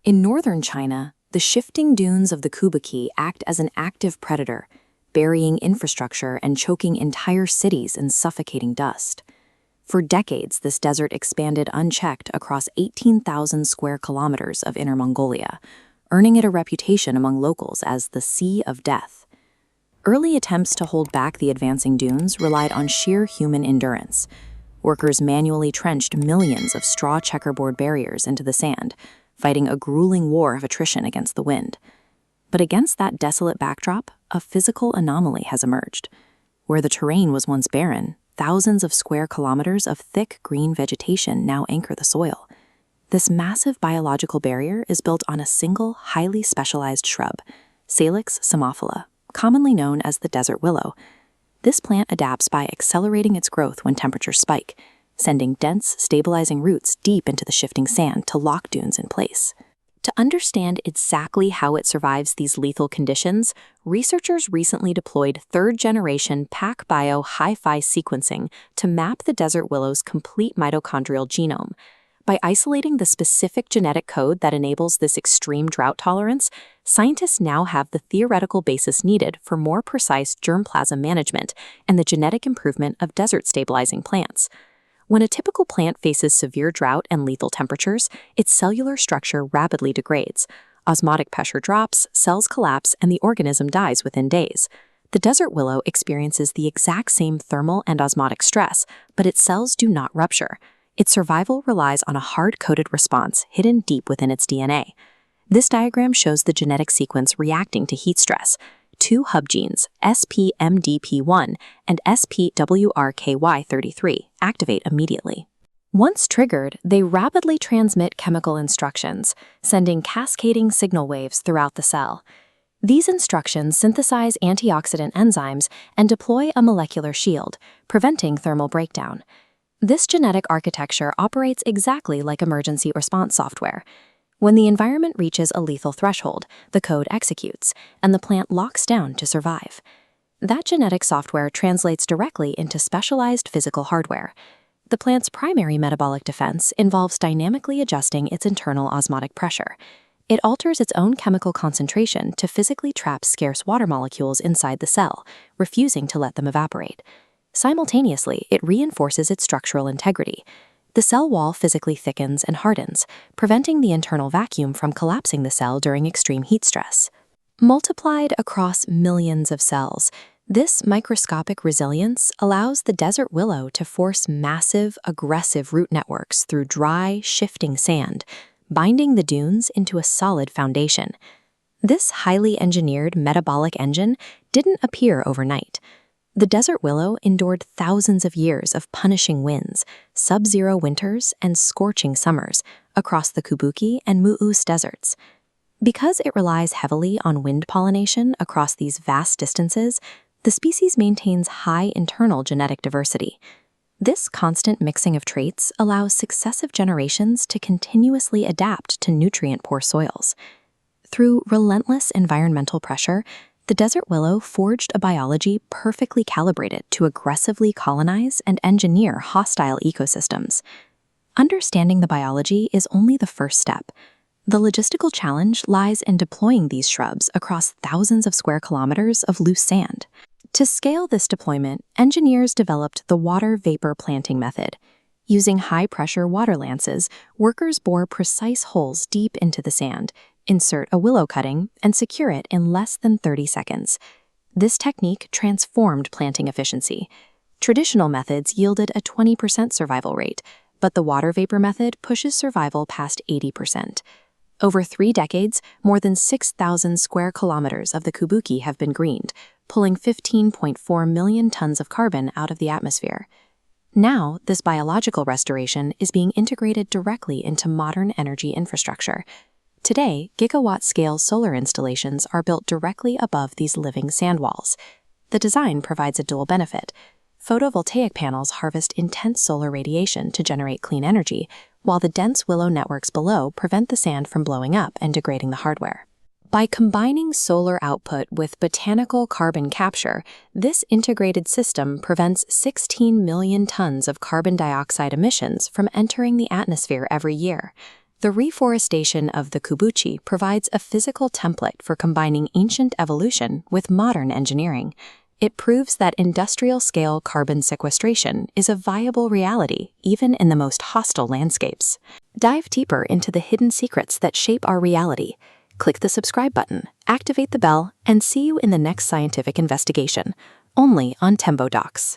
In northern China, the shifting dunes of the Kubuqi act as an active predator, burying infrastructure and choking entire cities in suffocating dust. For decades, this desert expanded unchecked across 18,000 square kilometers of Inner Mongolia, earning it a reputation among locals as the Sea of Death. Early attempts to hold back the advancing dunes relied on sheer human endurance. Workers manually trenched millions of straw checkerboard barriers into the sand, fighting a grueling war of attrition against the wind. But against that desolate backdrop, a physical anomaly has emerged. Where the terrain was once barren, thousands of square kilometers of thick green vegetation now anchor the soil. This massive biological barrier is built on a single, highly specialized shrub, Salix samophylla, commonly known as the desert willow. This plant adapts by accelerating its growth when temperatures spike, sending dense, stabilizing roots deep into the shifting sand to lock dunes in place. To understand exactly how it survives these lethal conditions, researchers recently deployed third-generation PacBio hi-fi sequencing to map the desert willow's complete mitochondrial genome. By isolating the specific genetic code that enables this extreme drought tolerance, scientists now have the theoretical basis needed for more precise germplasm management and the genetic improvement of desert-stabilizing plants. When a typical plant faces severe drought and lethal temperatures, its cellular structure rapidly degrades. Osmotic pressure drops, cells collapse, and the organism dies within days. The desert willow experiences the exact same thermal and osmotic stress, but its cells do not rupture. Its survival relies on a hard-coded response hidden deep within its DNA. This diagram shows the genetic sequence reacting to heat stress. Two hub genes, SPMDP1 and SPWRKY33, activate immediately. Once triggered, they rapidly transmit chemical instructions, sending cascading signal waves throughout the cell. These instructions synthesize antioxidant enzymes and deploy a molecular shield, preventing thermal breakdown. This genetic architecture operates exactly like emergency response software. When the environment reaches a lethal threshold, the code executes, and the plant locks down to survive. That genetic software translates directly into specialized physical hardware. The plant's primary metabolic defense involves dynamically adjusting its internal osmotic pressure. It alters its own chemical concentration to physically trap scarce water molecules inside the cell, refusing to let them evaporate. Simultaneously, it reinforces its structural integrity. The cell wall physically thickens and hardens, preventing the internal vacuum from collapsing the cell during extreme heat stress. Multiplied across millions of cells, this microscopic resilience allows the desert willow to force massive, aggressive root networks through dry, shifting sand, binding the dunes into a solid foundation. This highly engineered metabolic engine didn't appear overnight. The desert willow endured thousands of years of punishing winds, sub-zero winters, and scorching summers across the Kubuqi and Mu'us deserts. Because it relies heavily on wind pollination across these vast distances, the species maintains high internal genetic diversity. This constant mixing of traits allows successive generations to continuously adapt to nutrient-poor soils. Through relentless environmental pressure, the desert willow forged a biology perfectly calibrated to aggressively colonize and engineer hostile ecosystems. Understanding the biology is only the first step. The logistical challenge lies in deploying these shrubs across thousands of square kilometers of loose sand. To scale this deployment, engineers developed the water vapor planting method. Using high-pressure water lances, workers bore precise holes deep into the sand, insert a willow cutting, and secure it in less than 30 seconds. This technique transformed planting efficiency. Traditional methods yielded a 20% survival rate, but the water vapor method pushes survival past 80%. Over 3 decades, more than 6,000 square kilometers of the Kubuqi have been greened, pulling 15.4 million tons of carbon out of the atmosphere. Now, this biological restoration is being integrated directly into modern energy infrastructure. Today, gigawatt-scale solar installations are built directly above these living sand walls. The design provides a dual benefit. Photovoltaic panels harvest intense solar radiation to generate clean energy, while the dense willow networks below prevent the sand from blowing up and degrading the hardware. By combining solar output with botanical carbon capture, this integrated system prevents 16 million tons of carbon dioxide emissions from entering the atmosphere every year. The reforestation of the Kubuqi provides a physical template for combining ancient evolution with modern engineering. It proves that industrial-scale carbon sequestration is a viable reality, even in the most hostile landscapes. Dive deeper into the hidden secrets that shape our reality. Click the subscribe button, activate the bell, and see you in the next scientific investigation, only on TEMBODocs.